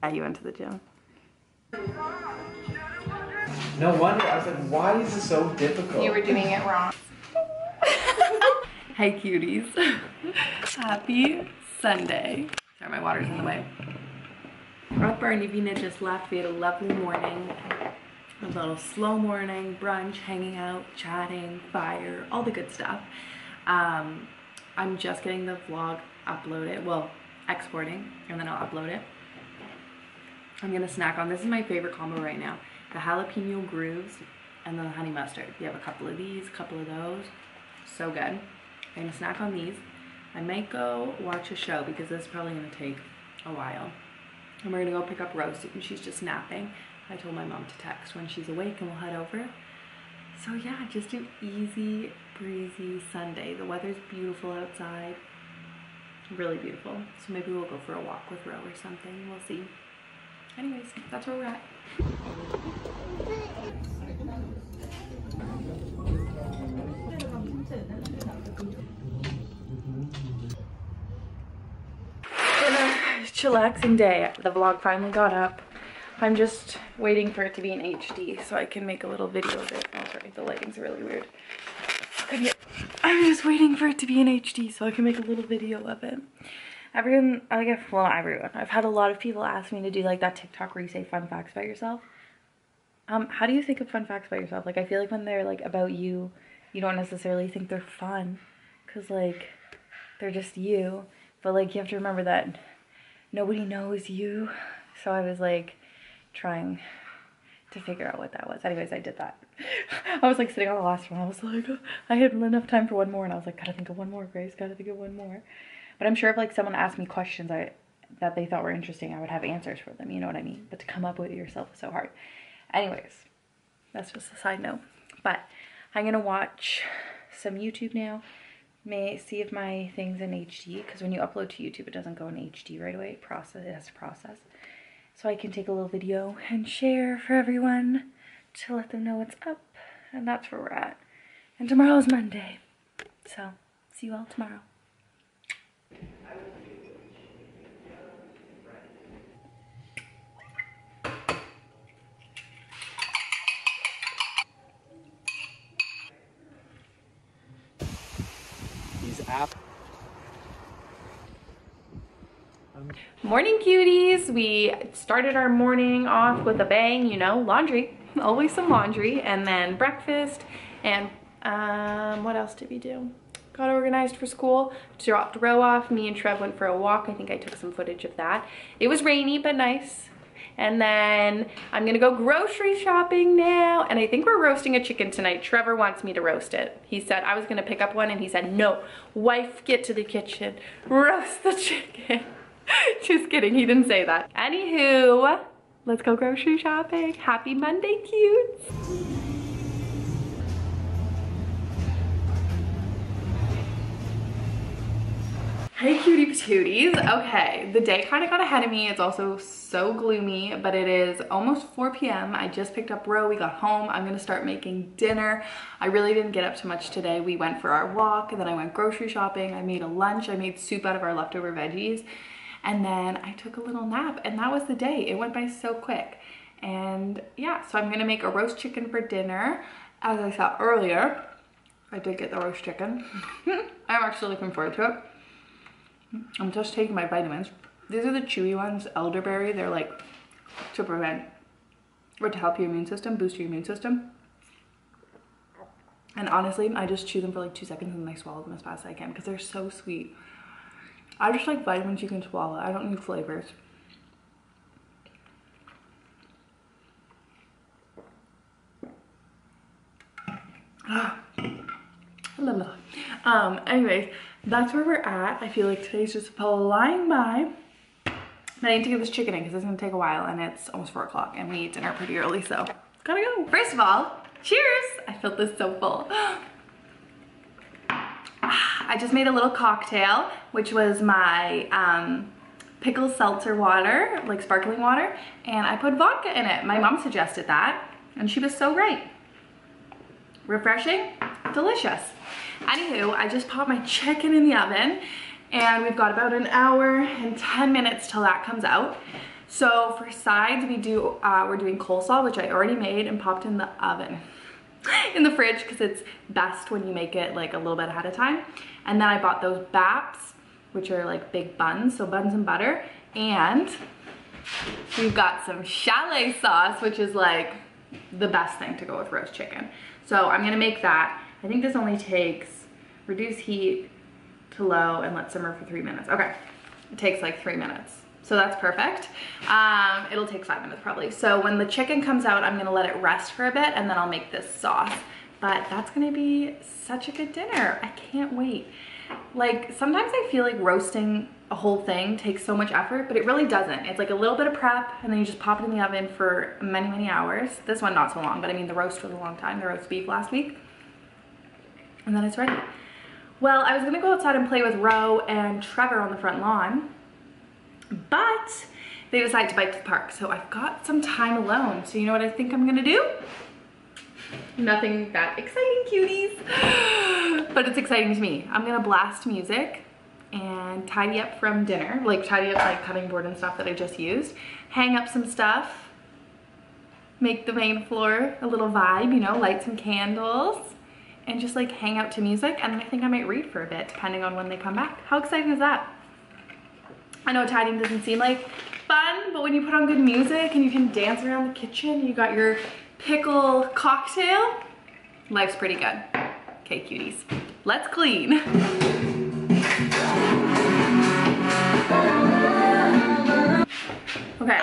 Yeah, you went to the gym. No wonder. I was like, why is this so difficult? You were doing it wrong. Hey cuties. Happy Sunday. Sorry, my water's in the way. Rutger and Nivina just left. We had a lovely morning. A little slow morning, brunch, hanging out, chatting, fire, all the good stuff. I'm just getting the vlog uploaded, well, exporting, and then I'll upload it. I'm gonna snack on, this is my favorite combo right now, the jalapeno grooves and the honey mustard. We have a couple of these, a couple of those, so good. I'm gonna snack on these. I might go watch a show because this is probably gonna take a while. And we're gonna go pick up Rosie and she's just napping. I told my mom to text when she's awake and we'll head over. So yeah, just an easy breezy Sunday. The weather's beautiful outside, really beautiful. So maybe we'll go for a walk with Ro or something, we'll see. Anyways, that's where we're at. Been a chillaxing day. The vlog finally got up. I'm just waiting for it to be in HD so I can make a little video of it. Oh, sorry, the lighting's really weird. I'm just waiting for it to be in HD so I can make a little video of it. Everyone, I guess, well, not everyone. I've had a lot of people ask me to do like that TikTok where you say fun facts about yourself. How do you think of fun facts about yourself? Like, I feel like when they're like about you, you don't necessarily think they're fun because like they're just you. But like you have to remember that nobody knows you. So I was like trying to figure out what that was. Anyways, I did that. I was like sitting on the last one. I was like, I had enough time for one more, and I was like, gotta think of one more, Grace. Gotta think of one more. But I'm sure if like someone asked me questions that they thought were interesting, I would have answers for them. You know what I mean? But to come up with it yourself is so hard. Anyways, that's just a side note. But I'm gonna watch some YouTube now. May see if my thing's in HD, because when you upload to YouTube, it doesn't go in HD right away. It has to process. So I can take a little video and share for everyone to let them know what's up. And that's where we're at. And tomorrow's Monday. So, see you all tomorrow. These apps. Morning cuties. We started our morning off with a bang, you know, laundry, always some laundry, and then breakfast, and what else did we do? Got organized for school, dropped Ro off, me and Trev went for a walk. I think I took some footage of that. It was rainy but nice. And then I'm gonna go grocery shopping now, and I think we're roasting a chicken tonight. Trevor wants me to roast it. He said I was gonna pick up one, and he said, no, wife, get to the kitchen, roast the chicken. Just kidding, he didn't say that. Anywho, let's go grocery shopping. Happy Monday, cutes. Hey cutie patooties. Okay, the day kind of got ahead of me. It's also so gloomy, but it is almost 4 p.m. I just picked up Ro, we got home. I'm gonna start making dinner. I really didn't get up too much today. We went for our walk, and then I went grocery shopping. I made a lunch. I made soup out of our leftover veggies. And then I took a little nap, and that was the day. It went by so quick. And yeah, so I'm gonna make a roast chicken for dinner. As I said earlier, I did get the roast chicken. I'm actually looking forward to it. I'm just taking my vitamins. These are the chewy ones, elderberry. They're like to prevent or to help your immune system, boost your immune system. And honestly, I just chew them for like 2 seconds and then I swallow them as fast as I can because they're so sweet. I just like vitamins you can swallow. I don't need flavors. Anyways, that's where we're at. I feel like today's just flying by. But I need to get this chicken in because it's gonna take a while, and it's almost 4 o'clock and we eat dinner pretty early, so gotta go. First of all, cheers! I felt this so full. I just made a little cocktail, which was my pickle seltzer water, like sparkling water, and I put vodka in it. My mom suggested that, and she was so right. Refreshing, delicious. Anywho, I just popped my chicken in the oven, and we've got about an hour and 10 minutes till that comes out. So for sides, we're doing coleslaw, which I already made and popped in the oven, in the fridge, because it's best when you make it like a little bit ahead of time. And then I bought those baps, which are like big buns, so buns and butter. And we've got some chalet sauce, which is like the best thing to go with roast chicken. So I'm gonna make that. I think this only takes, reduce heat to low and let simmer for 3 minutes. Okay, it takes like 3 minutes. So that's perfect. It'll take 5 minutes probably. So when the chicken comes out, I'm gonna let it rest for a bit and then I'll make this sauce. But that's gonna be such a good dinner. I can't wait. Like sometimes I feel like roasting a whole thing takes so much effort, but it really doesn't. It's like a little bit of prep and then you just pop it in the oven for many, many hours. This one not so long, but I mean the roast was a long time, the roast beef last week. And then it's ready. Well, I was gonna go outside and play with Ro and Trevor on the front lawn, but they decided to bike to the park. So I've got some time alone. So you know what I think I'm gonna do? Nothing that exciting, cuties, but it's exciting to me. I'm gonna blast music and tidy up from dinner, like tidy up my cutting board and stuff that I just used, hang up some stuff, make the main floor a little vibe, you know, light some candles, and just like hang out to music. And then I think I might read for a bit, depending on when they come back. How exciting is that? I know tidying doesn't seem like fun, but when you put on good music and you can dance around the kitchen, you got your pickle cocktail, life's pretty good. Okay, cuties, let's clean. Okay,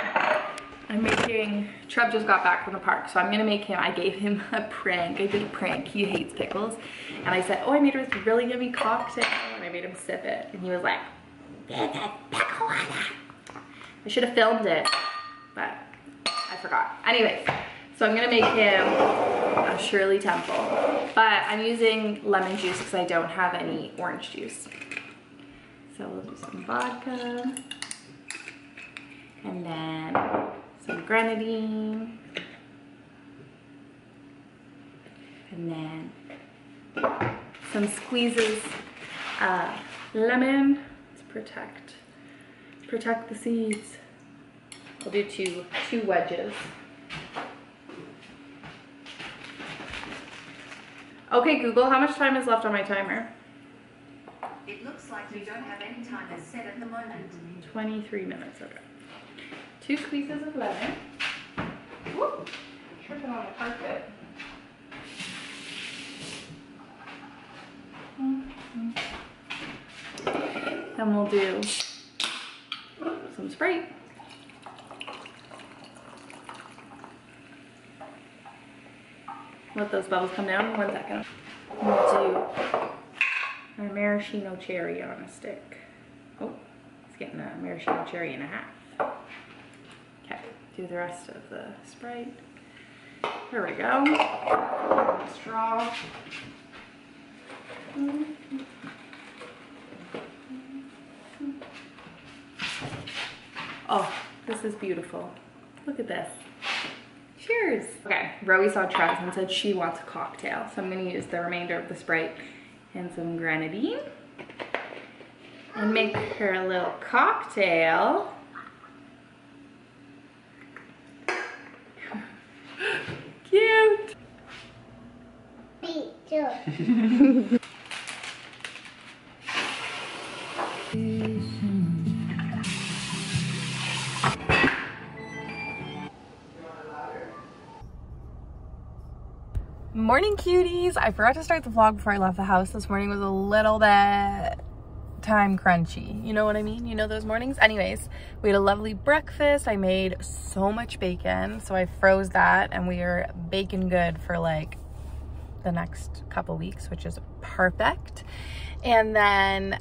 I'm making, Trev just got back from the park, so I'm gonna make him, I gave him a prank. I did a prank, he hates pickles. And I said, oh, I made her this really yummy cocktail, and I made him sip it. And he was like, pickle water. I should have filmed it, but I forgot. Anyways, so I'm gonna make him a Shirley Temple, but I'm using lemon juice because I don't have any orange juice. So we'll do some vodka, and then some grenadine, and then some squeezes of lemon to protect the seeds. I'll do two wedges. Okay, Google, how much time is left on my timer? It looks like you don't have any time set at the moment. 23 minutes, okay. 2 squeezes of lemon. Whoop, tripping on the carpet. Then we'll do some Sprite. Let those bubbles come down. 1 second. We'll do our maraschino cherry on a stick. Oh, it's getting a maraschino cherry and a half. Okay, do the rest of the Sprite. There we go. Straw. Oh, this is beautiful. Look at this. Cheers. Okay, Rowie saw Trev and said she wants a cocktail, so I'm gonna use the remainder of the Sprite and some grenadine and make her a little cocktail. Cute. Me too. Morning, cuties. I forgot to start the vlog before I left the house. This morning was a little bit time crunchy. You know what I mean? You know those mornings? Anyways, we had a lovely breakfast. I made so much bacon, so I froze that, and we are bacon good for like the next couple weeks, which is perfect. And then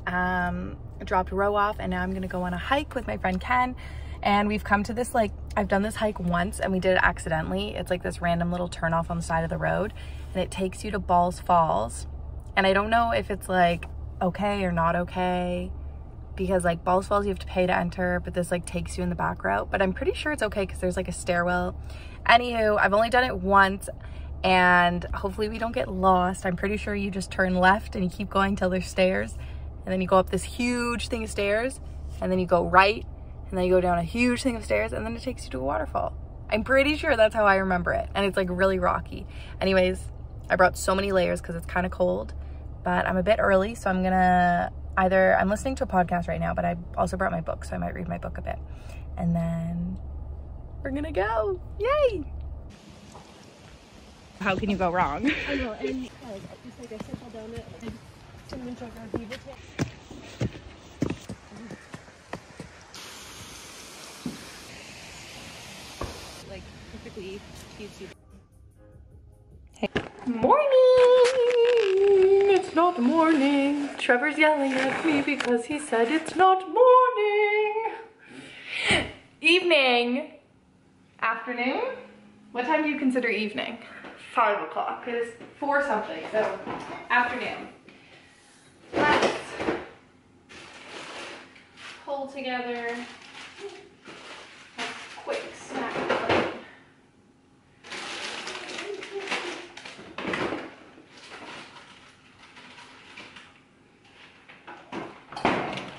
dropped Ro off, and now I'm gonna go on a hike with my friend Ken. And we've come to this, like, I've done this hike once and we did it accidentally. It's like this random little turn off on the side of the road, and it takes you to Balls Falls. And I don't know if it's like okay or not okay, because like Balls Falls you have to pay to enter, but this like takes you in the back route. But I'm pretty sure it's okay because there's like a stairwell. Anywho, I've only done it once, and hopefully we don't get lost. I'm pretty sure you just turn left and you keep going till there's stairs, and then you go up this huge thing of stairs, and then you go right, and then you go down a huge thing of stairs, and then it takes you to a waterfall. I'm pretty sure that's how I remember it, and it's like really rocky. Anyways, I brought so many layers because it's kind of cold, but I'm a bit early, so I'm gonna I'm listening to a podcast right now, but I also brought my book, so I might read my book a bit, and then we're gonna go. Yay! How can you go wrong? I know, and just like a simple donut, and cinnamon sugar, beaver tape. Like perfectly cutesy. Morning! It's not morning. Trevor's yelling at me because he said it's not morning. Evening. Afternoon? What time do you consider evening? 5 o'clock. It is 4 something, so afternoon. Let's pull together a quick snack plate.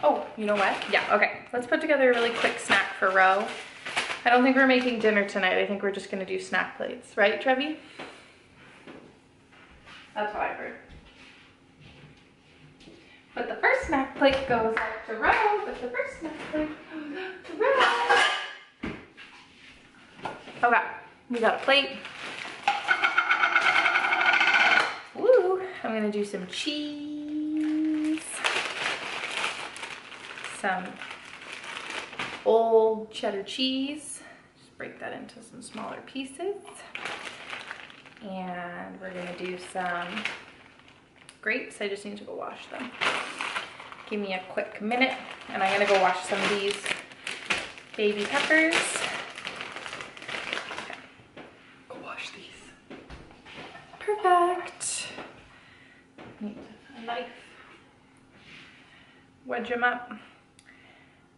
Oh, you know what? Yeah, okay. Let's put together a really quick snack for Ro. I don't think we're making dinner tonight. I think we're just gonna do snack plates. Right, Trevi? That's what I heard. But the first snack plate goes up to Ro. But the first snack plate goes up to Ro. Okay, we got a plate. Woo! I'm gonna do some cheese. Some old cheddar cheese. Just break that into some smaller pieces. And we're gonna do some grapes. I just need to go wash them. Give me a quick minute, and I'm gonna go wash some of these baby peppers. Okay. Go wash these. Perfect. Need a knife. Wedge them up.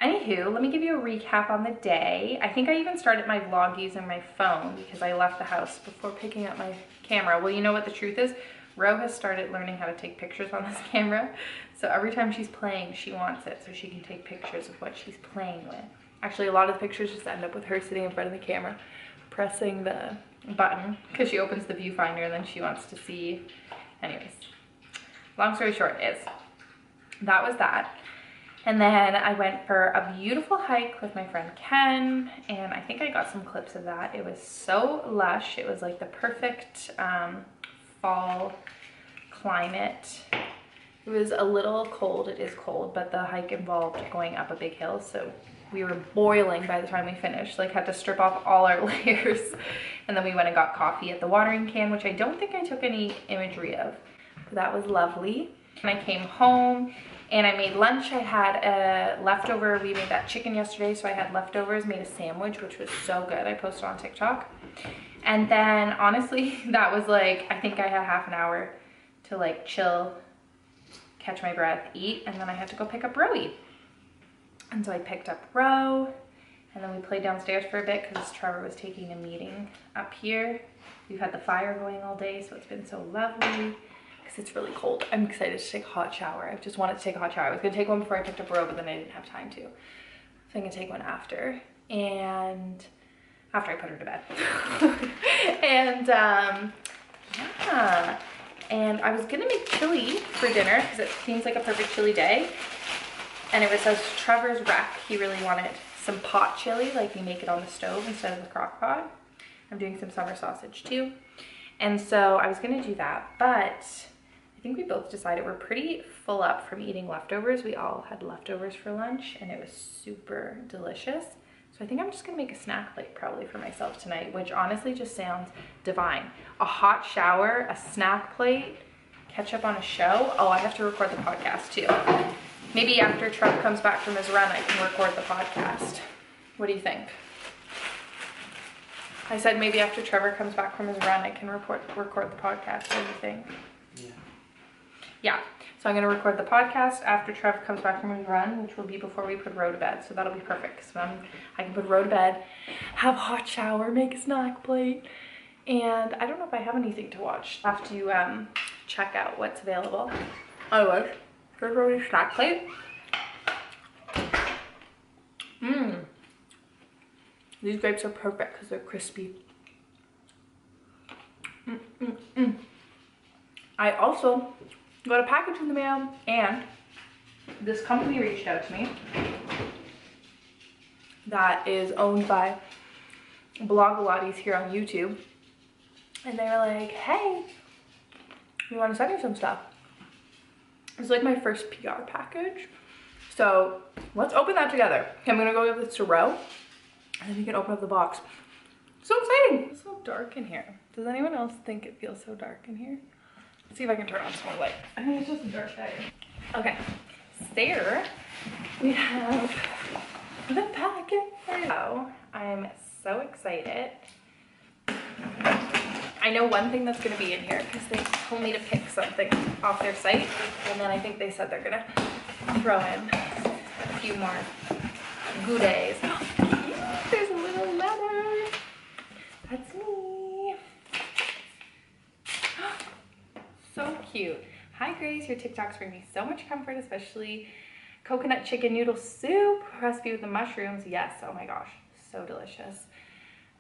Anywho, let me give you a recap on the day. I think I even started my vlog using my phone because I left the house before picking up my camera. Well, you know what the truth is? Ro has started learning how to take pictures on this camera. So every time she's playing, she wants it so she can take pictures of what she's playing with. Actually, a lot of the pictures just end up with her sitting in front of the camera, pressing the button because she opens the viewfinder and then she wants to see. Anyways, long story short is that was that. And then I went for a beautiful hike with my friend Ken, and I think I got some clips of that. It was so lush. It was like the perfect fall climate. It was a little cold, it is cold, but the hike involved going up a big hill, so we were boiling by the time we finished, like had to strip off all our layers. And then we went and got coffee at the watering can, which I don't think I took any imagery of, but that was lovely. And I came home and I made lunch. I had a leftover, we made that chicken yesterday, so I had leftovers, made a sandwich, which was so good. I posted on TikTok. And then honestly, that was like, I think I had half an hour to like chill, catch my breath, eat, and then I had to go pick up Rowie. And so I picked up Ro, and then we played downstairs for a bit because Trevor was taking a meeting up here. We've had the fire going all day, so it's been so lovely. It's really cold. I'm excited to take a hot shower. I just wanted to take a hot shower. I was gonna take one before I picked up Ro, but then I didn't have time to. So I'm gonna take one after. And after I put her to bed. And yeah. And I was gonna make chili for dinner because it seems like a perfect chili day. And it was as Trevor's rec, he really wanted some pot chili, like we make it on the stove instead of the crock pot. I'm doing some summer sausage too. And so I was gonna do that, but I think we both decided we're pretty full up from eating leftovers. We all had leftovers for lunch and it was super delicious. So I think I'm just gonna make a snack plate probably for myself tonight, which honestly just sounds divine. A hot shower, a snack plate, catch up on a show. Oh, I have to record the podcast too. Maybe after Trump comes back from his run, I can record the podcast. What do you think? I said maybe after Trevor comes back from his run, I can record the podcast. What do you think? Yeah. Yeah, so I'm gonna record the podcast after Trevor comes back from his run, which will be before we put Ro to bed. So that'll be perfect. So I can put Ro to bed, have a hot shower, make a snack plate, and I don't know if I have anything to watch. I have to check out what's available. Anyways, here's Ro's snack plate. Mmm. These grapes are perfect because they're crispy. I also got a package in the mail, and this company reached out to me that is owned by Blogilates here on YouTube, and they were like, hey, we want to send you some stuff. It's like my first PR package, so let's open that together. Okay, I'm gonna go give this to Ro, and then we can open up the box. So exciting! It's so dark in here. Does anyone else think it feels so dark in here? Let's see if I can turn on some more light. I think it's just a dark day. Okay, there we have the packet. So I'm so excited. I know one thing that's gonna be in here because they told me to pick something off their site, and then I think they said they're gonna throw in a few more goodies. There's a little letter. That's me. So cute. Hi Grace, your TikToks bring me so much comfort, especially coconut chicken noodle soup recipe with the mushrooms. Yes, oh my gosh, so delicious.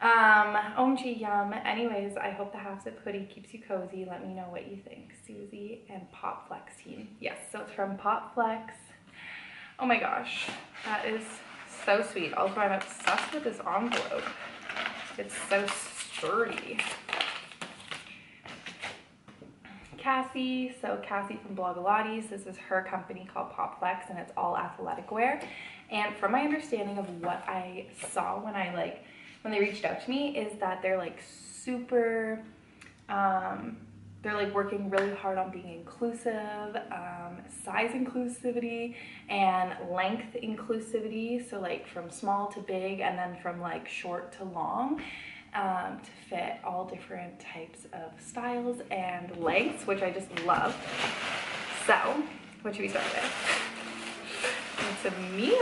OMG yum. Anyways, I hope the half zip hoodie keeps you cozy. Let me know what you think. Susie and Pop Flex team. Yes, so it's from Pop Flex. Oh my gosh, that is so sweet. Also, I'm obsessed with this envelope. It's so sturdy. Cassie, so Cassie from Blogilates, this is her company called Pop Flex, and it's all athletic wear. And from my understanding of what I saw when they reached out to me, is that they're like super, they're like working really hard on being inclusive, size inclusivity and length inclusivity. So like from small to big, and then from like short to long, to fit all different types of styles and lengths, which I just love. So what should we start with? It's a meal.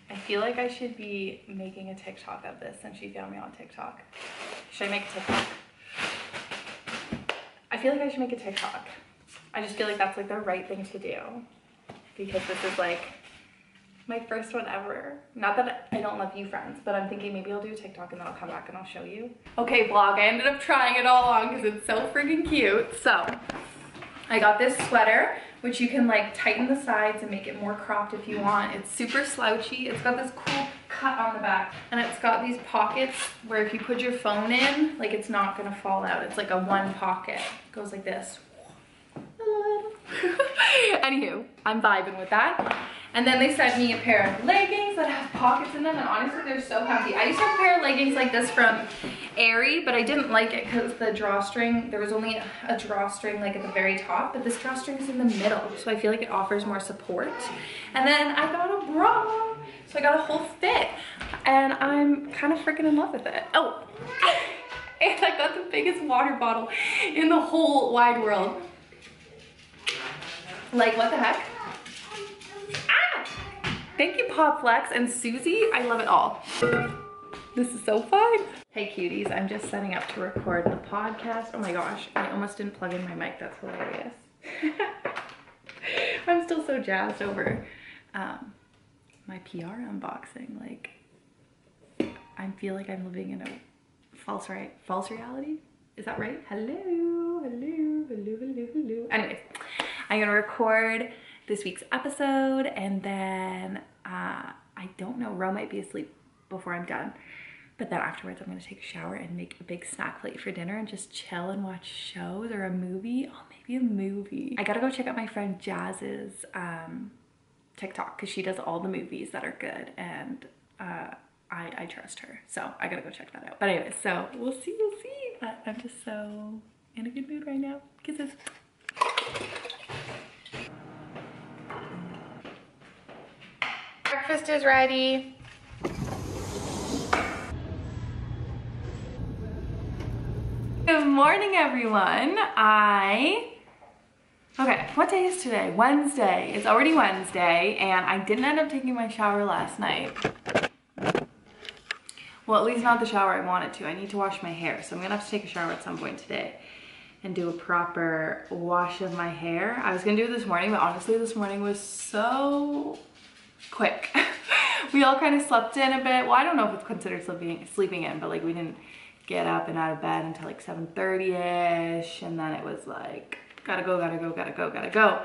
I feel like I should be making a TikTok of this since she found me on TikTok. Should I make a TikTok? I feel like I should make a TikTok. I just feel like that's like the right thing to do, because this is like my first one ever. Not that I don't love you friends, but I'm thinking maybe I'll do a TikTok and then I'll come back and I'll show you. Okay vlog, I ended up trying it all on because it's so freaking cute. So I got this sweater, which you can like tighten the sides and make it more cropped if you want. It's super slouchy. It's got this cool cut on the back, and it's got these pockets where if you put your phone in, like it's not gonna fall out. It's like a one pocket. It goes like this. Anywho, I'm vibing with that. And then they sent me a pair of leggings that have pockets in them, and honestly, they're so comfy. I used to have a pair of leggings like this from Aerie, but I didn't like it because the drawstring, there was only a drawstring like at the very top, but this drawstring is in the middle, so I feel like it offers more support. And then I got a bra, so I got a whole fit, and I'm kind of freaking in love with it. Oh, and I got the biggest water bottle in the whole wide world. Like, what the heck? Thank you, Pop Flex and Susie. I love it all. This is so fun. Hey cuties, I'm just setting up to record the podcast. Oh my gosh, I almost didn't plug in my mic. That's hilarious. I'm still so jazzed over my PR unboxing. Like, I feel like I'm living in a false reality. Is that right? Hello, hello, hello, hello, hello. Anyways, I'm gonna record this week's episode, and then I don't know, Ro might be asleep before I'm done, but then afterwards I'm gonna take a shower and make a big snack plate for dinner and just chill and watch shows or a movie. Oh, maybe a movie. I gotta go check out my friend Jazz's TikTok, because she does all the movies that are good, and I trust her, so I gotta go check that out. But anyways, so we'll see. But I'm just so in a good mood right now. Kisses. Breakfast is ready. Good morning, everyone. Okay, what day is today? Wednesday. It's already Wednesday, and I didn't end up taking my shower last night. Well, at least not the shower I wanted to. I need to wash my hair, so I'm gonna have to take a shower at some point today and do a proper wash of my hair. I was gonna do it this morning, but honestly, this morning was so quick. We all kind of slept in a bit. Well, I don't know if it's considered sleeping in, but like we didn't get up and out of bed until like 7:30ish, and then it was like gotta go.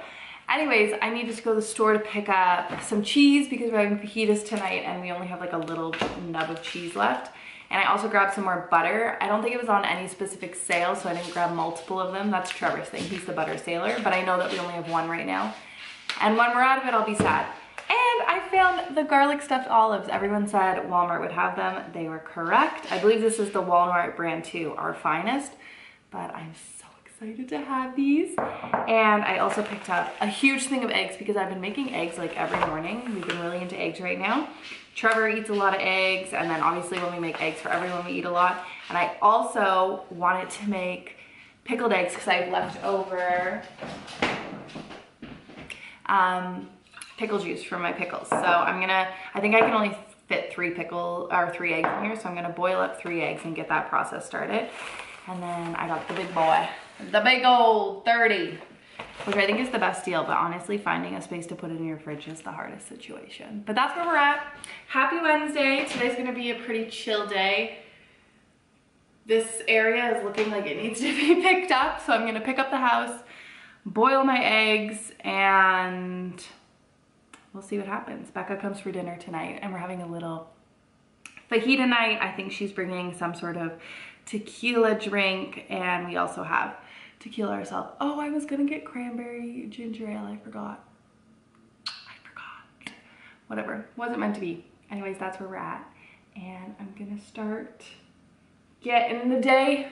Anyways, I need to go to the store to pick up some cheese because we're having fajitas tonight and we only have like a little nub of cheese left. And I also grabbed some more butter. I don't think it was on any specific sale, so I didn't grab multiple of them. That's Trevor's thing, he's the butter sailor, but I know that we only have one right now. And when we're out of it, I'll be sad. And I found the garlic stuffed olives. Everyone said Walmart would have them. They were correct. I believe this is the Walmart brand too, our finest, but I'm so excited to have these. And I also picked up a huge thing of eggs because I've been making eggs like every morning. We've been really into eggs right now. Trevor eats a lot of eggs, and then obviously when we make eggs for everyone, we eat a lot. And I also wanted to make pickled eggs because I have left over pickle juice from my pickles. So I think I can only fit 3 eggs in here, so I'm gonna boil up 3 eggs and get that process started. And then I got the big boy, the big old 30, which I think is the best deal, but honestly finding a space to put it in your fridge is the hardest situation. But that's where we're at. Happy Wednesday. Today's gonna be a pretty chill day. This area is looking like it needs to be picked up, so I'm gonna pick up the house, boil my eggs, and we'll see what happens. Becca comes for dinner tonight and we're having a little fajita night. I think she's bringing some sort of tequila drink, and we also have tequila ourselves. Oh, I was gonna get cranberry ginger ale. I forgot. Whatever, wasn't meant to be. Anyways, that's where we're at. And I'm gonna start getting the day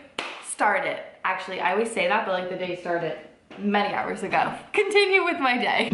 started. Actually, I always say that, but like the day started many hours ago. Continue with my day.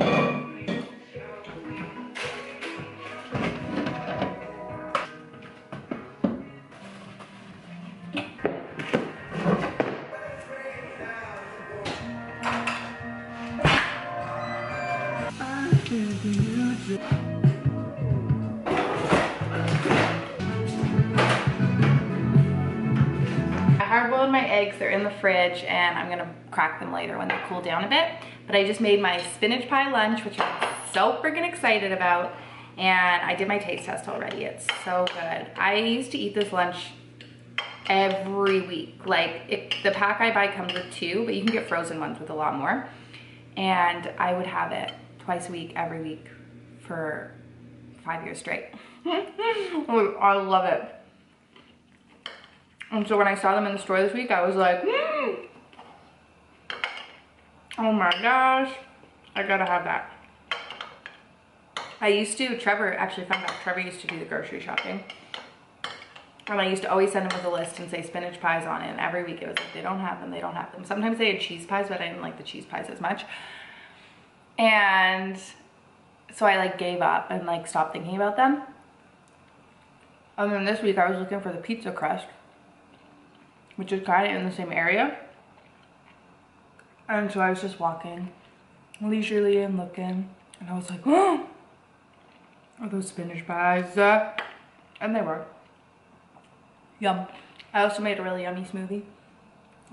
I hard-boiled my eggs, they're in the fridge, and I'm gonna crack them later when they cool down a bit. But I just made my spinach pie lunch, which I'm so freaking excited about. And I did my taste test already, it's so good. I used to eat this lunch every week. Like, the pack I buy comes with 2, but you can get frozen ones with a lot more. And I would have it twice a week, every week for 5 years straight. I love it. And so when I saw them in the store this week, I was like, oh my gosh, I gotta have that. Trevor actually found out, Trevor used to do the grocery shopping. And I used to always send him with a list and say spinach pies on it. And every week it was like, they don't have them, they don't have them. Sometimes they had cheese pies, but I didn't like the cheese pies as much. And so I like gave up and like stopped thinking about them. And then this week I was looking for the pizza crust, which is kind of in the same area. And so I was just walking leisurely and looking, and I was like, oh, are those spinach pies? And they were. Yum. I also made a really yummy smoothie.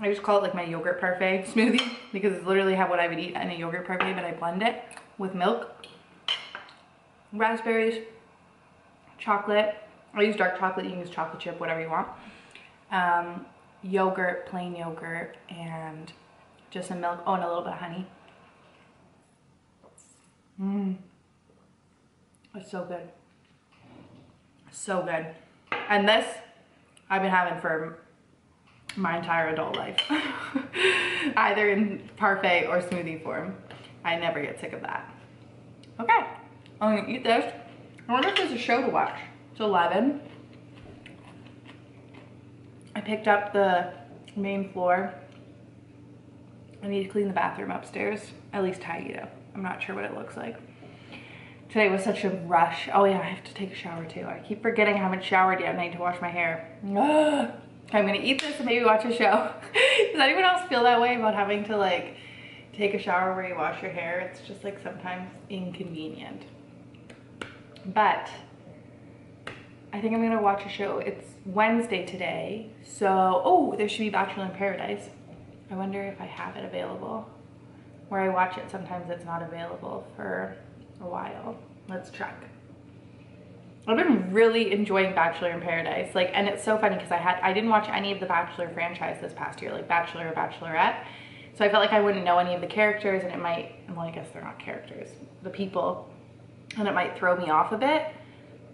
I just call it like my yogurt parfait smoothie because it's literally what I would eat in a yogurt parfait, but I blend it with milk, raspberries, chocolate. I use dark chocolate, you can use chocolate chip, whatever you want. Yogurt, plain yogurt, and just some milk. Oh, and a little bit of honey. It's so good. So good. And this I've been having for my entire adult life. Either in parfait or smoothie form. I never get sick of that. Okay, I'm gonna eat this. I wonder if there's a show to watch. It's 11. I picked up the main floor. I need to clean the bathroom upstairs, at least tidy it up. I'm not sure what it looks like. Today was such a rush. Oh yeah, I have to take a shower too. I keep forgetting I haven't showered yet and I need to wash my hair. Ugh. I'm gonna eat this and maybe watch a show. Does anyone else feel that way about having to like take a shower where you wash your hair? It's just like sometimes inconvenient. But I think I'm gonna watch a show. It's Wednesday today, so, oh, there should be Bachelor in Paradise. I wonder if I have it available. Where I watch it, sometimes it's not available for a while. Let's check. I've been really enjoying Bachelor in Paradise. Like, and it's so funny because I didn't watch any of the Bachelor franchise this past year, like Bachelor or Bachelorette. So I felt like I wouldn't know any of the characters, and it might, well, I guess they're not characters, the people, and it might throw me off a bit.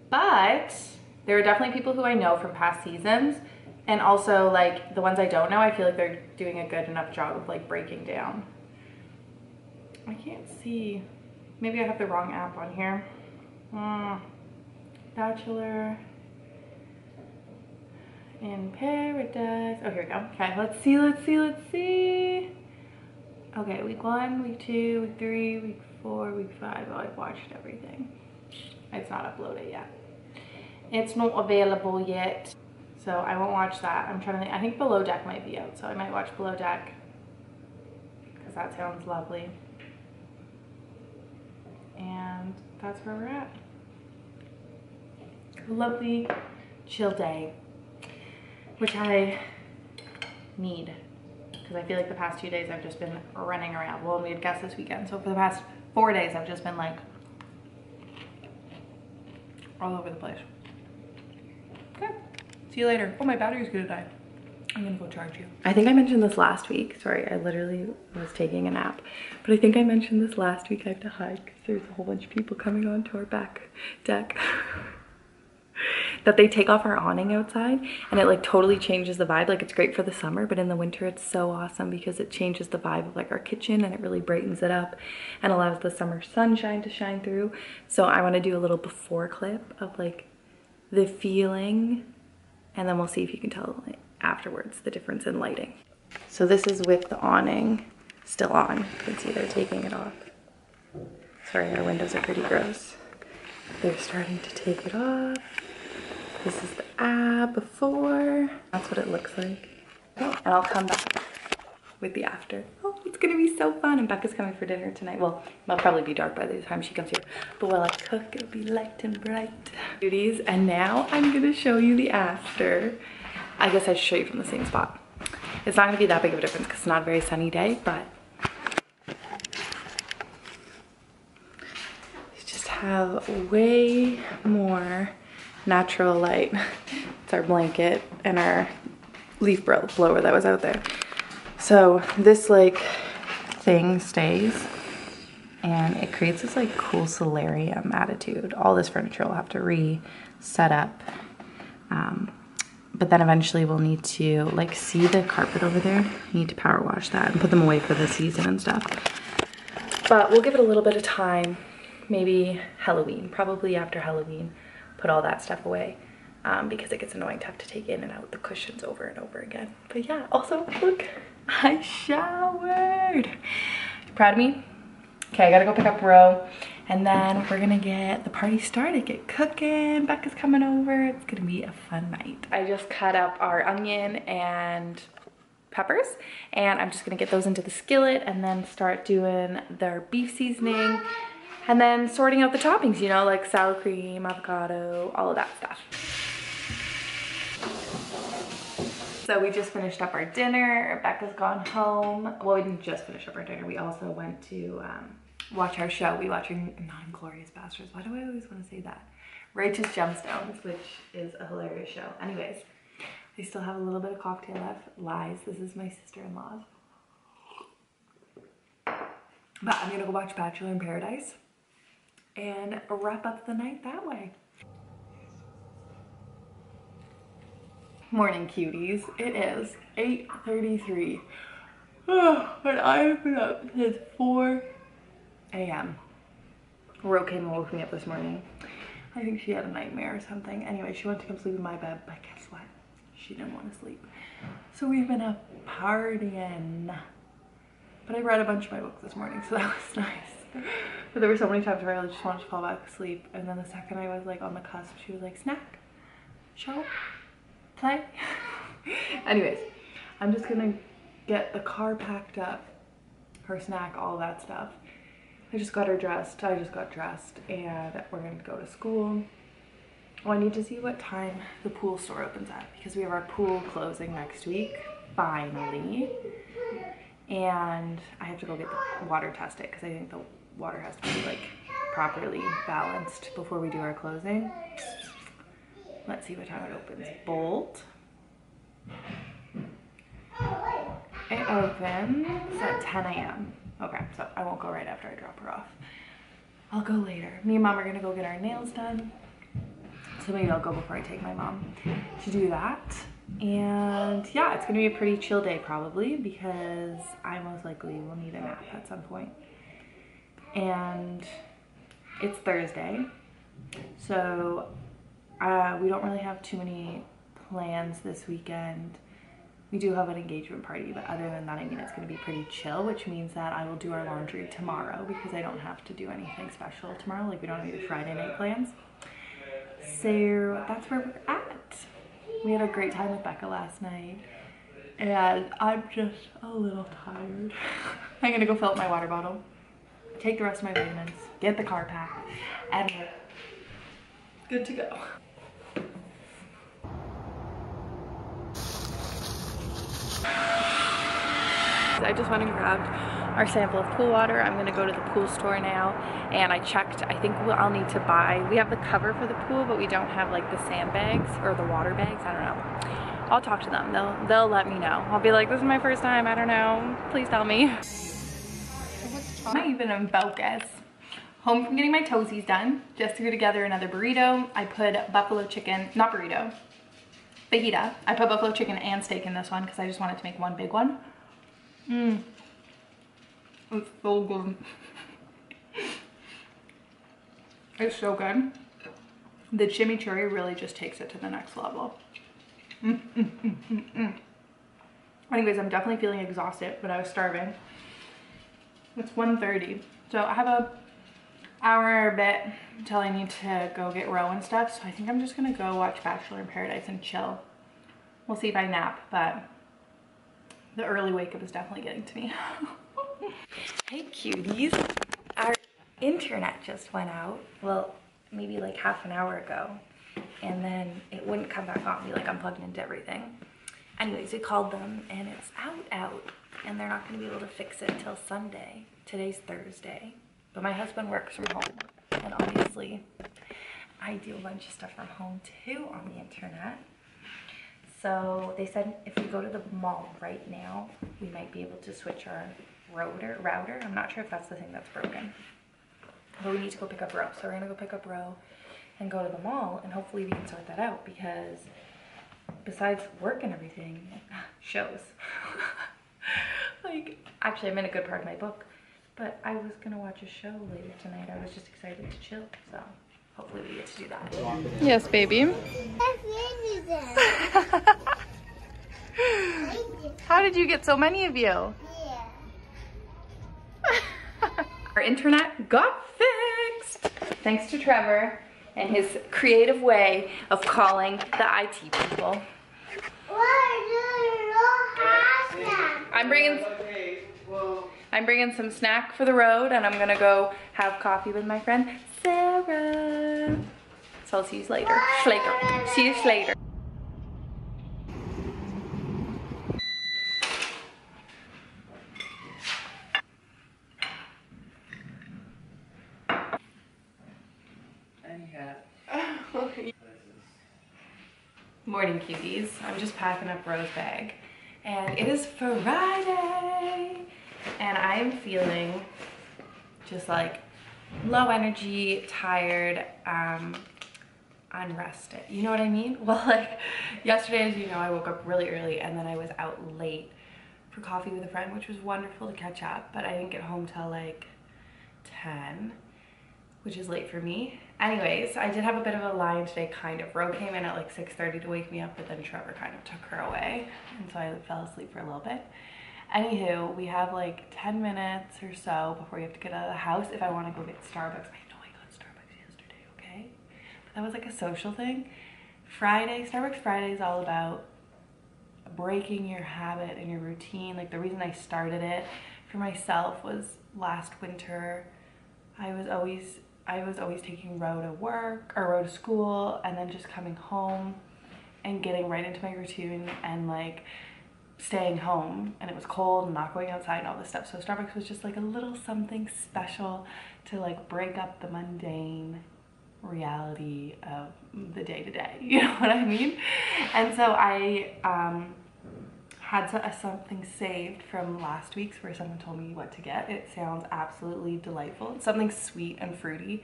But there are definitely people who I know from past seasons, and also like the ones I don't know, I feel like they're doing a good enough job of like breaking down. I can't see. Maybe I have the wrong app on here. Bachelor in Paradise. Oh, here we go. Okay, let's see. Okay, week 1, week 2, week 3, week 4, week 5. Oh, I've watched everything. It's not uploaded yet. It's not available yet. So I won't watch that. I'm trying to think. I think Below Deck might be out, so I might watch Below Deck because that sounds lovely. And that's where we're at. Lovely, chill day, which I need because I feel like the past 2 days I've just been running around. Well, we had guests this weekend, so for the past 4 days I've just been like all over the place. Okay, see you later. Oh, my battery's gonna die. I'm gonna go charge you. I think I mentioned this last week. Sorry, I literally was taking a nap. But I think I mentioned this last week. I have to hide because there's a whole bunch of people coming onto our back deck. That they take off our awning outside and it like totally changes the vibe. Like, it's great for the summer, but in the winter it's so awesome because it changes the vibe of like our kitchen and it really brightens it up and allows the summer sunshine to shine through. So I want to do a little before clip of like the feeling, and then we'll see if you can tell afterwards the difference in lighting. So this is with the awning still on. You can see they're taking it off. Sorry, our windows are pretty gross. They're starting to take it off. This is the before. That's what it looks like. And I'll come back with the after. Oh, it's gonna be so fun. And Becca's coming for dinner tonight. Well, it'll probably be dark by the time she comes here. But while I cook, it'll be light and bright. Beauties, and now I'm gonna show you the after. I guess I should show you from the same spot. It's not gonna be that big of a difference because it's not a very sunny day, but you just have way more natural light. It's our blanket and our leaf blower that was out there. So this like thing stays and it creates this like cool solarium attitude. All this furniture will have to re-set up. But then eventually we'll need to like see the carpet over there. You need to power wash that and put them away for the season and stuff. But we'll give it a little bit of time. Maybe Halloween, probably after Halloween. Put all that stuff away because it gets annoying to have to take in and out the cushions over and over again. But yeah, also look, I showered. You proud of me? Okay, I gotta go pick up Ro and then we're gonna get the party started, get cooking. Becca's coming over. It's gonna be a fun night. I just cut up our onion and peppers and I'm just gonna get those into the skillet and then start doing their beef seasoning. And then sorting out the toppings, you know, like sour cream, avocado, all of that stuff. So we just finished up our dinner. Becca's gone home. Well, we didn't just finish up our dinner. We also went to watch our show. We watching Non-Glorious Bastards. Why do I always want to say that? Righteous Gemstones, which is a hilarious show. Anyways, I still have a little bit of cocktail left. Lies. This is my sister-in-law's. But I'm gonna go watch Bachelor in Paradise and wrap up the night that way. Morning, cuties. It is 8:33. And I've been up since 4 a.m. Ro came and woke me up this morning. I think she had a nightmare or something. Anyway, she went to come sleep in my bed, but guess what? She didn't want to sleep. So we've been up partying. But I read a bunch of my books this morning, so that was nice. But there were so many times where I just wanted to fall back asleep. And then the second I was like on the cusp, she was like, snack, show, play. Anyways, I'm just gonna get the car packed up, her snack, all that stuff. I just got her dressed, I just got dressed, and we're gonna go to school. Oh, I need to see what time the pool store opens at because we have our pool closing next week, finally. And I have to go get the water tested because I think the water has to be like properly balanced before we do our closing. Let's see what time it opens. Bolt. It opens at 10 a.m. Okay, so I won't go right after I drop her off. I'll go later. Me and mom are gonna go get our nails done. So maybe I'll go before I take my mom to do that. And yeah, it's gonna be a pretty chill day probably because I most likely will need a nap at some point. And it's Thursday, so we don't really have too many plans this weekend. We do have an engagement party, but other than that, I mean, it's gonna be pretty chill, which means that I will do our laundry tomorrow because I don't have to do anything special tomorrow. Like, we don't have any Friday night plans. So that's where we're at. We had a great time with Becca last night, and I'm just a little tired. I'm gonna go fill up my water bottle, take the rest of my vitamins, get the car packed, and we're good to go. I just went and grabbed our sample of pool water. I'm gonna go to the pool store now, and I checked. I think I'll need to buy, we have the cover for the pool, but we don't have like the sandbags or the water bags. I don't know. I'll talk to them. They'll let me know. I'll be like, this is my first time. I don't know. Please tell me. I'm not even in focus. Home from getting my toesies done. Just threw together another burrito. I put buffalo chicken, not burrito, fajita. I put buffalo chicken and steak in this one because I just wanted to make one big one. It's so good. It's so good. The chimichurri really just takes it to the next level. Anyways, I'm definitely feeling exhausted, but I was starving. It's 1:30, so I have a hour and a bit until I need to go get Roe and stuff. So I think I'm just gonna go watch Bachelor in Paradise and chill. We'll see if I nap, but the early wake up is definitely getting to me. Hey cuties, our internet just went out. Well, maybe like half an hour ago, and then it wouldn't come back on. We like unplugged into everything. Anyways, we called them and it's out, and they're not gonna be able to fix it till Sunday. Today's Thursday, but my husband works from home, and obviously I do a bunch of stuff from home too on the internet. So they said if we go to the mall right now, we might be able to switch our router. I'm not sure if that's the thing that's broken, but we need to go pick up Roe. So we're gonna go pick up Roe and go to the mall, and hopefully we can sort that out, because besides work and everything, shows. Like, actually I'm in a good part of my book, but I was gonna watch a show later tonight. I was just excited to chill, so hopefully we get to do that. Yes, baby. How did you get so many of you? Our internet got fixed thanks to Trevor and his creative way of calling the IT people. I'm bringing some snack for the road, and I'm gonna go have coffee with my friend Sarah. So I'll see you later. See you later. Morning cuties. I'm just packing up Rose's bag, and it is Friday, and I'm feeling just like low energy, tired, unrested. You know what I mean? Well, like yesterday, as you know, I woke up really early, and then I was out late for coffee with a friend, which was wonderful to catch up, but I didn't get home till like 10, which is late for me. Anyways, I did have a bit of a lie-in today, kind of. Ro came in at like 6:30 to wake me up, but then Trevor kind of took her away, and so I fell asleep for a little bit. Anywho, we have like 10 minutes or so before we have to get out of the house if I want to go get Starbucks. I know I got Starbucks yesterday, okay? But that was like a social thing. Starbucks Friday is all about breaking your habit and your routine. Like, the reason I started it for myself was last winter. I was always taking Ro to work or Ro to school, and then just coming home and getting right into my routine and like staying home, and it was cold and not going outside and all this stuff. So Starbucks was just like a little something special to like break up the mundane reality of the day-to-day, you know what I mean? And so I had something saved from last week's where someone told me what to get. It sounds absolutely delightful. It's something sweet and fruity,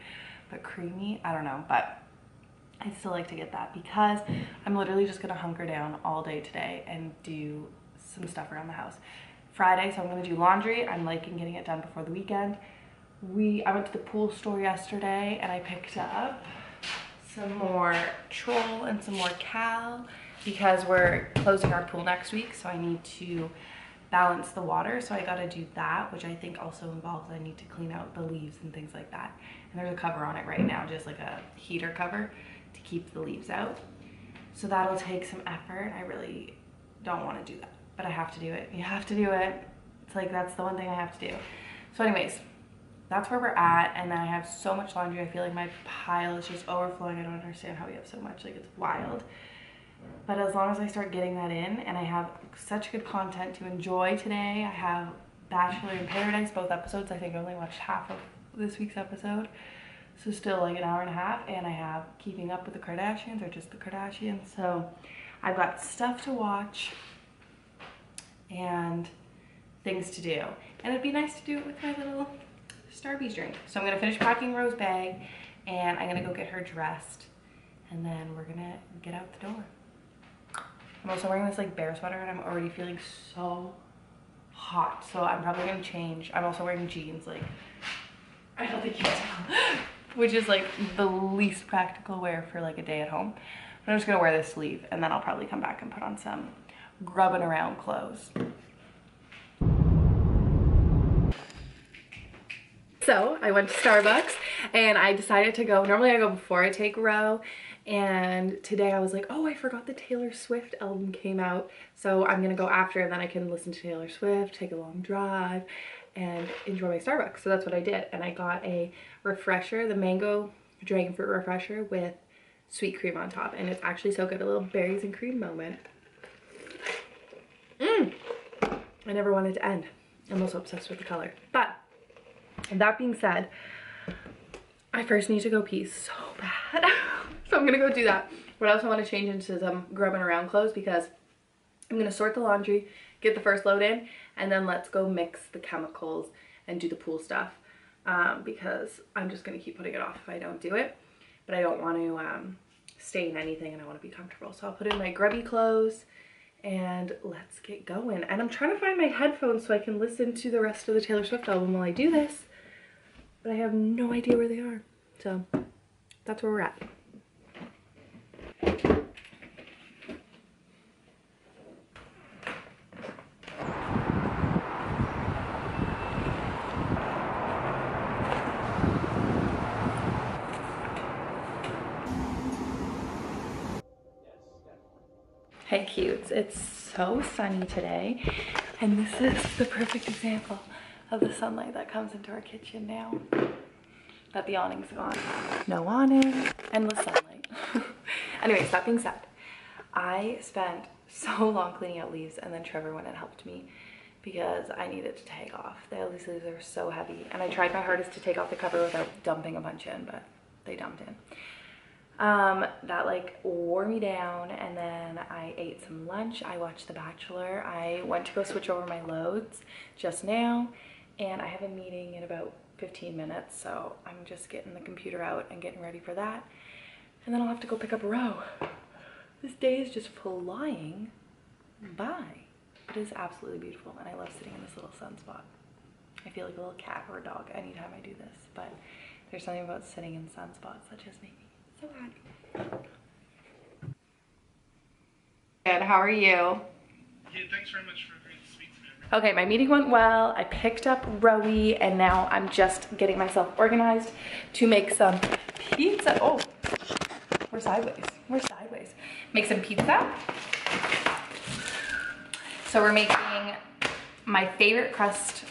but creamy. I don't know, but I still like to get that because I'm literally just gonna hunker down all day today and do some stuff around the house. Friday, so I'm gonna do laundry. I'm liking getting it done before the weekend. I went to the pool store yesterday and I picked up some more Troll and some more Cal because we're closing our pool next week, so I need to balance the water. So I gotta do that, which I think also involves I need to clean out the leaves and things like that. And there's a cover on it right now, just like a heater cover to keep the leaves out. So that'll take some effort. I really don't want to do that, but I have to do it. You have to do it. It's like, that's the one thing I have to do. So anyways, that's where we're at. And then I have so much laundry. I feel like my pile is just overflowing. I don't understand how we have so much, like it's wild. But as long as I start getting that in, and I have such good content to enjoy today. I have Bachelor in Paradise, both episodes. I think I only watched half of this week's episode, so still like an hour and a half. And I have Keeping Up with the Kardashians, or just the Kardashians. So I've got stuff to watch and things to do, and it'd be nice to do it with my little Starbucks drink. So I'm gonna finish packing Rose's bag, and I'm gonna go get her dressed, and then we're gonna get out the door. I'm also wearing this like bear sweater, and I'm already feeling so hot, so I'm probably gonna change. I'm also wearing jeans, like, I don't think you can tell, which is like the least practical wear for like a day at home. But I'm just gonna wear this sleeve, and then I'll probably come back and put on some grubbing around clothes. So I went to Starbucks and I decided to go. Normally I go before I take Roe, and today I was like, oh, I forgot the Taylor Swift album came out, so I'm gonna go after, and then I can listen to Taylor Swift, take a long drive, and enjoy my Starbucks. So that's what I did, and I got a refresher, the mango dragon fruit refresher with sweet cream on top, and it's actually so good. A little berries and cream moment. I never wanted to end. I'm also obsessed with the color. But that being said, I first need to go pee so bad. So I'm gonna go do that. But I also want to change into some grubbing around clothes because I'm gonna sort the laundry, get the first load in, and then let's go mix the chemicals and do the pool stuff. Because I'm just gonna keep putting it off if I don't do it. But I don't want to stain anything, and I want to be comfortable. So I'll put in my grubby clothes and let's get going. And I'm trying to find my headphones so I can listen to the rest of the Taylor Swift album while I do this, but I have no idea where they are. So that's where we're at. Hey cutes, it's so sunny today, and this is the perfect example of the sunlight that comes into our kitchen now that the awning's gone. No awning, endless sunlight. Anyways, that being said, I spent so long cleaning out leaves, and then Trevor went and helped me because I needed to take off. These leaves are so heavy, and I tried my hardest to take off the cover without dumping a bunch in, but they dumped in. That like wore me down, and then I ate some lunch. I watched The Bachelor. I went to go switch over my loads just now, and I have a meeting in about 15 minutes, so I'm just getting the computer out and getting ready for that, and then I'll have to go pick up Roe. This day is just flying by. It is absolutely beautiful, and I love sitting in this little sunspot. I feel like a little cat or a dog anytime I do this, but there's something about sitting in sunspots that just make me so happy. Good, how are you? Yeah, thanks very much for agreeing to speak to me. Okay, my meeting went well. I picked up Roe, and now I'm just getting myself organized to make some pizza. Oh, we're sideways. We're sideways. Make some pizza. So we're making my favorite crust,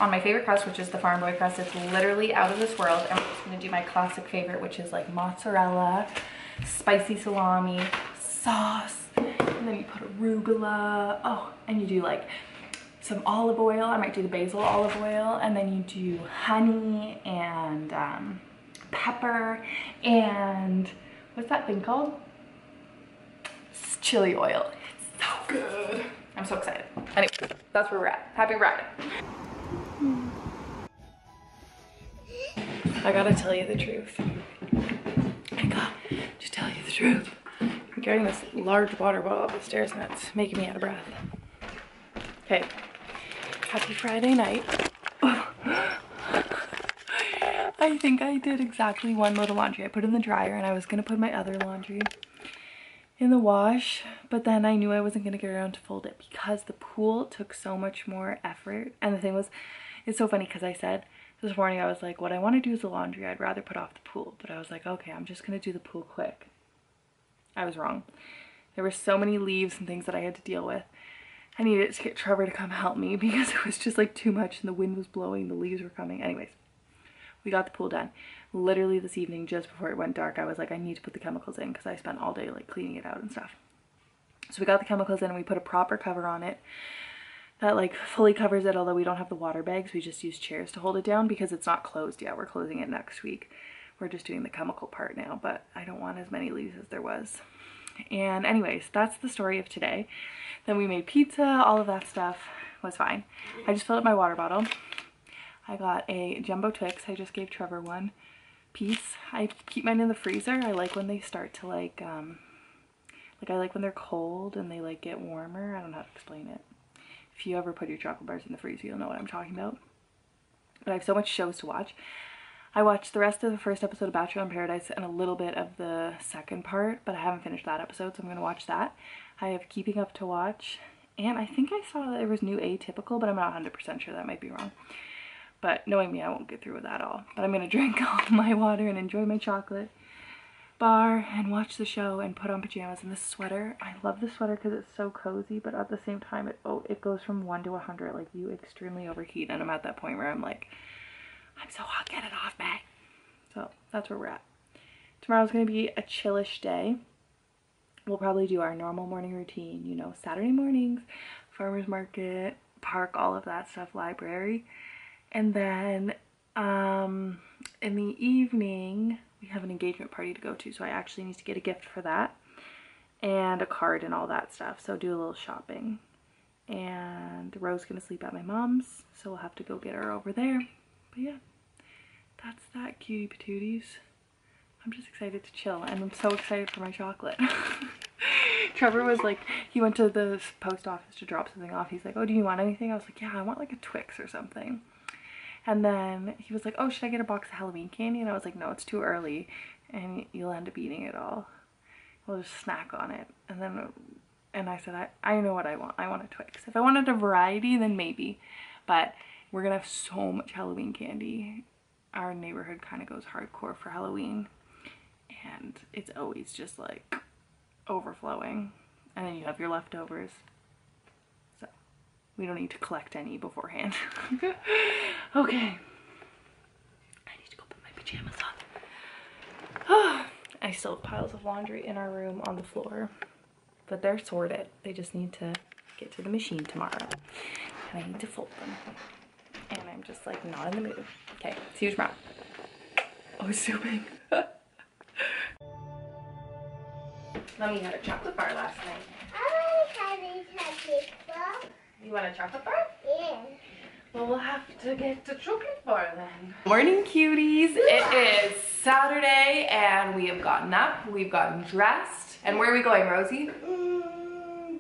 which is the Farm Boy crust. It's literally out of this world. And I'm just gonna do my classic favorite, which is like mozzarella, spicy salami, sauce, and then you put arugula. Oh, and you do like some olive oil. I might do the basil olive oil, and then you do honey and pepper and what's that thing called? It's chili oil. It's so good. I'm so excited. Anyway, that's where we're at. Happy Friday. I gotta tell you the truth. I got to tell you the truth. I'm carrying this large water bottle up the stairs and it's making me out of breath. Okay, happy Friday night. I think I did exactly one load of laundry. I put it in the dryer and I was gonna put my other laundry in the wash, but then I knew I wasn't gonna get around to fold it because the pool took so much more effort. And the thing was, it's so funny because I said this morning, I was like, what I want to do is the laundry. I'd rather put off the pool. But I was like, okay, I'm just gonna do the pool quick. I was wrong. There were so many leaves and things that I had to deal with. I needed to get Trevor to come help me because it was just like too much and the wind was blowing, the leaves were coming. Anyways, we got the pool done. Literally this evening, just before it went dark, I was like, I need to put the chemicals in because I spent all day like cleaning it out and stuff. So we got the chemicals in and we put a proper cover on it that like fully covers it, although we don't have the water bags. We just use chairs to hold it down because it's not closed yet. We're closing it next week. We're just doing the chemical part now, but I don't want as many leaves as there was. And anyways, that's the story of today. Then we made pizza, all of that stuff was fine. I just filled up my water bottle. I got a jumbo Twix. I just gave Trevor one piece. I keep mine in the freezer. I like when they start to like I like when they're cold and they like get warmer. I don't know how to explain it. If you ever put your chocolate bars in the freezer, you'll know what I'm talking about. But I have so much shows to watch. I watched the rest of the first episode of Bachelor in Paradise and a little bit of the second part, but I haven't finished that episode, so I'm going to watch that. I have Keeping Up to watch, and I think I saw that there was new Atypical, but I'm not 100% sure. That might be wrong. But knowing me, I won't get through with that all. But I'm going to drink all my water and enjoy my chocolate bar and watch the show and put on pajamas. And this sweater, I love the sweater because it's so cozy, but at the same time it goes from 1 to 100. Like, you extremely overheat, and I'm at that point where I'm like, I'm so hot, get it off me. So that's where we're at. Tomorrow's gonna be a chillish day. We'll probably do our normal morning routine, you know, Saturday mornings, farmers market, park, all of that stuff, library. And then in the evening we have an engagement party to go to, so I actually need to get a gift for that and a card and all that stuff, so do a little shopping. And Rose's gonna sleep at my mom's, so we'll have to go get her over there. But yeah, that's that, cutie patooties. I'm just excited to chill, and I'm so excited for my chocolate. Trevor was like, he went to the post office to drop something off. He's like, oh, do you want anything? I was like, yeah, I want like a Twix or something. And then he was like, oh, should I get a box of Halloween candy? And I was like, no, it's too early and you'll end up eating it all. We'll just snack on it. And I said, I know what I want. I want a Twix. If I wanted a variety, then maybe. But we're gonna have so much Halloween candy. Our neighborhood kind of goes hardcore for Halloween. And it's always just like overflowing. And then you have your leftovers. So we don't need to collect any beforehand. Okay. I need to go put my pajamas on. I still have piles of laundry in our room on the floor, but they're sorted. They just need to get to the machine tomorrow. And I need to fold them. And I'm just like not in the mood. Okay, see you tomorrow. Oh, it's so big. Mommy had a chocolate bar last night. I want a chocolate bar. You want a chocolate bar? Yeah. Well, we'll have to get the chocolate bar then. Morning, cuties. It is Saturday and we have gotten up. We've gotten dressed. And where are we going, Rosie? To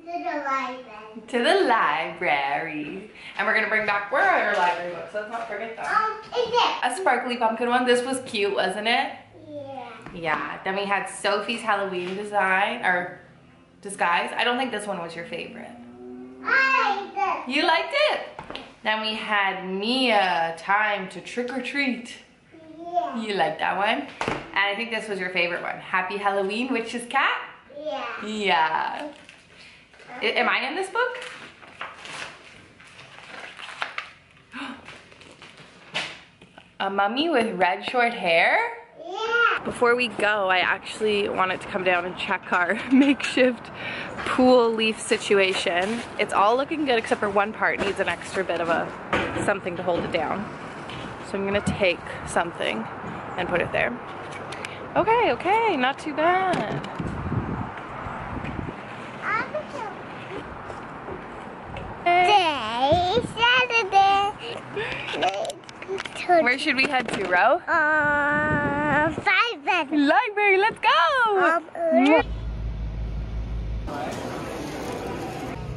the library. To the library. And we're gonna bring back, where are our library books? Let's not forget that. Is it? A sparkly pumpkin one. This was cute, wasn't it? Yeah. Yeah. Then we had Sophie's Halloween design, or disguise. I don't think this one was your favorite. I like this. You liked it? Then we had Mia, Time to Trick or Treat. Yeah. You liked that one? And I think this was your favorite one. Happy Halloween, Witch's Cat? Yeah. Yeah. Am I in this book? A mummy with red short hair? Yeah. Before we go, I actually wanted to come down and check our makeshift pool leaf situation. It's all looking good except for one part needs an extra bit of something to hold it down. So I'm gonna take something and put it there. Okay, okay, not too bad. Saturday. Where should we head to, Ro? 5 Library, let's go!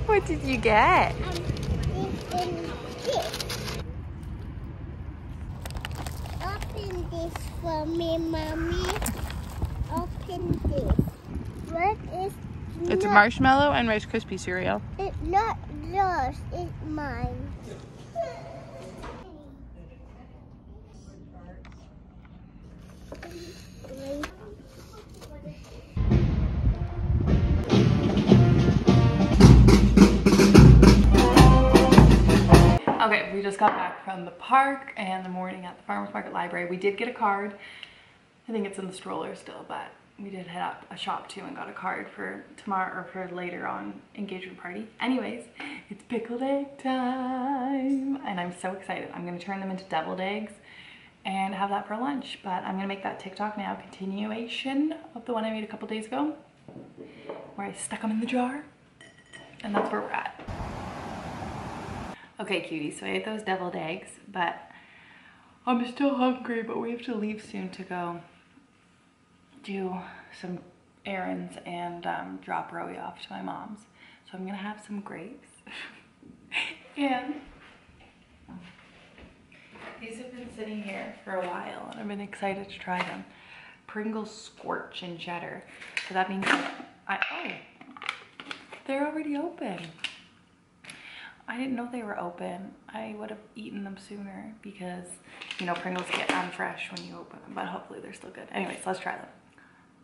What did you get? Open this for me, Mommy. Open this. What is It's a marshmallow and Rice Krispie cereal. It's not yours, it's mine. Okay, we just got back from the park and the morning at the farmer's market library. We did get a card. I think it's in the stroller still, but we did hit up a shop too and got a card for tomorrow or for later on engagement party. Anyways, it's pickled egg time and I'm so excited. I'm gonna turn them into deviled eggs and have that for lunch, but I'm gonna make that TikTok now continuation of the one I made a couple days ago where I stuck them in the jar, and that's where we're at. Okay, cuties, so I ate those deviled eggs, but I'm still hungry, but we have to leave soon to go do some errands and drop Rowie off to my mom's. So I'm gonna have some grapes. And these have been sitting here for a while and I've been excited to try them. Pringles Scorch and cheddar. So that means oh, they're already open. I didn't know they were open. I would have eaten them sooner because, you know, Pringles get unfresh when you open them, but hopefully they're still good. Anyways, let's try them.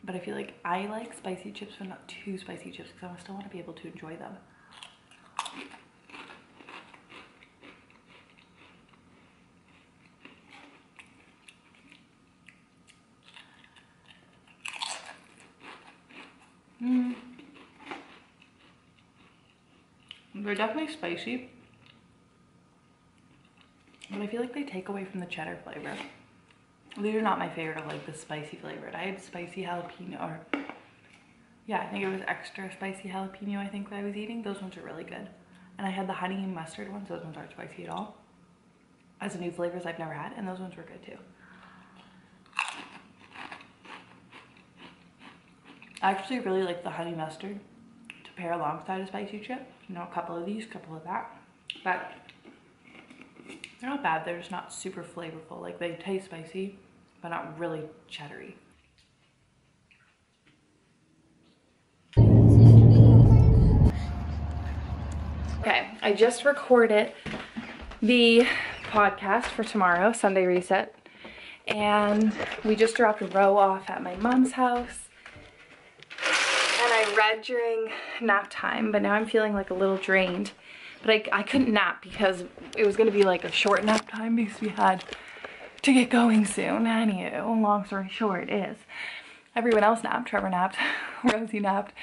But I feel like I like spicy chips, but not too spicy chips because I still want to be able to enjoy them. They're definitely spicy, but I feel like they take away from the cheddar flavor. These are not my favorite of like the spicy flavor. I had spicy jalapeno, or yeah, I think it was extra spicy jalapeno I think that I was eating. Those ones are really good. And I had the honey and mustard ones. Those ones aren't spicy at all. As new flavors I've never had, and those ones were good too. I actually really like the honey mustard to pair alongside a spicy chip. You know, a couple of these, a couple of that. But they're not bad, they're just not super flavorful. Like they taste spicy, but not really cheddary. Okay, I just recorded the podcast for tomorrow, Sunday Reset. And we just dropped Ro off at my mom's house. And I read during nap time, but now I'm feeling like a little drained. But I couldn't nap because it was gonna be like a short nap time because we had to get going soon. Anywho, long story short is, everyone else napped. Trevor napped, Rosie napped,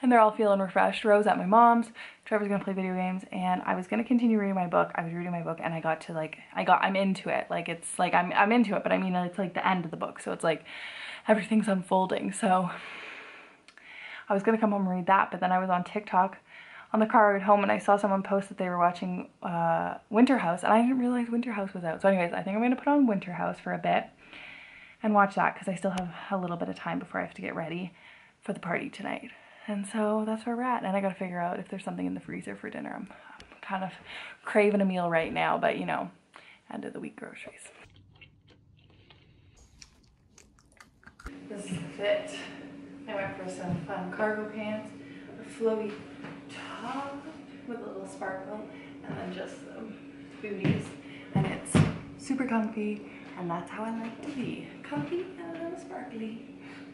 and they're all feeling refreshed. Rose at my mom's, Trevor's gonna play video games, and I was gonna continue reading my book. I was reading my book and I got to like, I'm into it. Like it's like, I'm into it, but I mean, it's like the end of the book. So it's like, everything's unfolding. So I was gonna come home and read that, but then I was on TikTok on the car ride home and I saw someone post that they were watching Winter House, and I didn't realize Winter House was out. So anyways, I think I'm gonna put on Winter House for a bit and watch that because I still have a little bit of time before I have to get ready for the party tonight. And so that's where we're at, and I gotta figure out if there's something in the freezer for dinner. I'm kind of craving a meal right now, but you know, end of the week groceries. This is the fit. I went for some fun cargo pants, a flowy top with a little sparkle, and then just some booties. And it's super comfy, and that's how I like to be. Comfy and a little sparkly.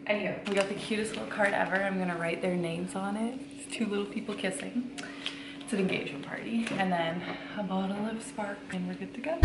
Anyway, we got the cutest little card ever. I'm gonna write their names on it. It's 2 little people kissing. It's an engagement party. And then a bottle of spark, and we're good to go.